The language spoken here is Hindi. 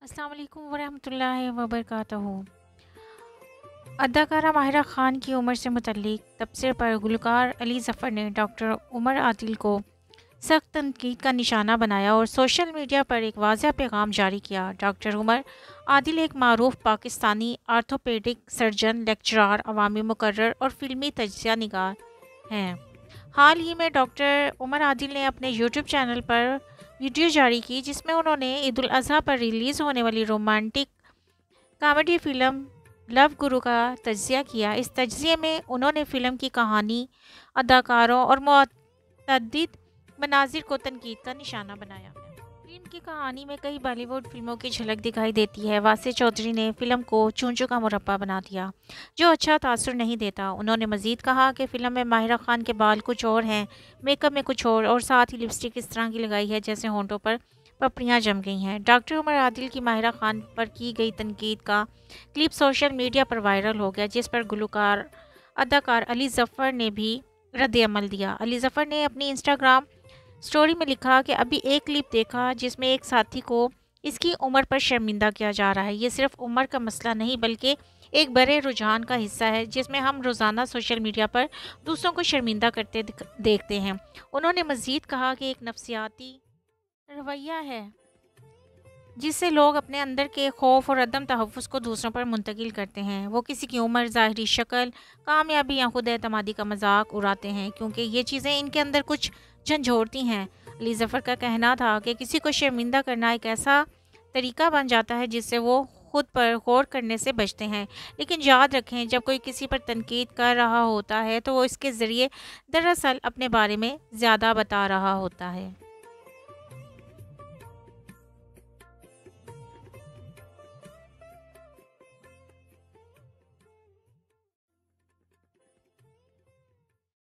अस्सलाम वालेकुम वरहमतुल्लाहि वबरकातुहू। अदाकारा माहिरा ख़ान की उम्र से मुतल्लिक तबसरे पर गुलकार अली ज़फ़र ने डॉक्टर उमर आदिल को सख्त तनकीद का निशाना बनाया और सोशल मीडिया पर एक वाज़ेह पैगाम जारी किया। डॉक्टर उमर आदिल एक मारूफ पाकिस्तानी आर्थोपेडिक सर्जन, लेक्चरार, अवामी मुकर्रर और फ़िल्मी तज्ज़िया निगार हैं। हाल ही में डॉक्टर उमर आदिल ने अपने यूट्यूब चैनल पर वीडियो जारी की जिसमें उन्होंने ईद उल अज़हा पर रिलीज़ होने वाली रोमांटिक कॉमेडी फ़िल्म लव गुरु का तज्ज़िया किया। इस तज्ज़िये में उन्होंने फ़िल्म की कहानी, अदाकारों और मुतअद्दिद मनाज़िर को तनकीद का निशाना बनाया। फ़िल्म की कहानी में कई बॉलीवुड फ़िल्मों की झलक दिखाई देती है। वासिर चौधरी ने फ़िल्म को चूंचू का मुरब्बा बना दिया, जो अच्छा तासुर नहीं देता। उन्होंने मज़ीद कहा कि फ़िल्म में माहिरा ख़ान के बाल कुछ और हैं, मेकअप में कुछ और साथ ही लिपस्टिक इस तरह की लगाई है जैसे होंठों पर पपड़ियाँ जम गई हैं। डॉक्टर उमर आदिल की माहिरा ख़ान पर की गई तनकीद का क्लिप सोशल मीडिया पर वायरल हो गया, जिस पर गुलकार अदाकार अली ज़फ़र ने भी रद्द-ए-अमल दिया। अली ज़फ़र ने अपनी इंस्टाग्राम स्टोरी में लिखा कि अभी एक क्लिप देखा जिसमें एक साथी को इसकी उम्र पर शर्मिंदा किया जा रहा है। ये सिर्फ उम्र का मसला नहीं बल्कि एक बड़े रुझान का हिस्सा है जिसमें हम रोज़ाना सोशल मीडिया पर दूसरों को शर्मिंदा करते देखते हैं। उन्होंने मज़ीद कहा कि एक नफ्सियाती रवैया है जिससे लोग अपने अंदर के खौफ और अदम तहफ़्फ़ुज़ को दूसरों पर मुंतकिल करते हैं। वो किसी की उम्र, ज़ाहिरी शक्ल, कामयाबी या खुद एतमादी का मजाक उड़ाते हैं क्योंकि ये चीज़ें इनके अंदर कुछ झंझोड़ती हैं। अली ज़फ़र का कहना था कि किसी को शर्मिंदा करना एक ऐसा तरीका बन जाता है जिससे वो खुद पर गौर करने से बचते हैं। लेकिन याद रखें, जब कोई किसी पर तनकीद कर रहा होता है तो वो इसके ज़रिए दरअसल अपने बारे में ज़्यादा बता रहा होता है।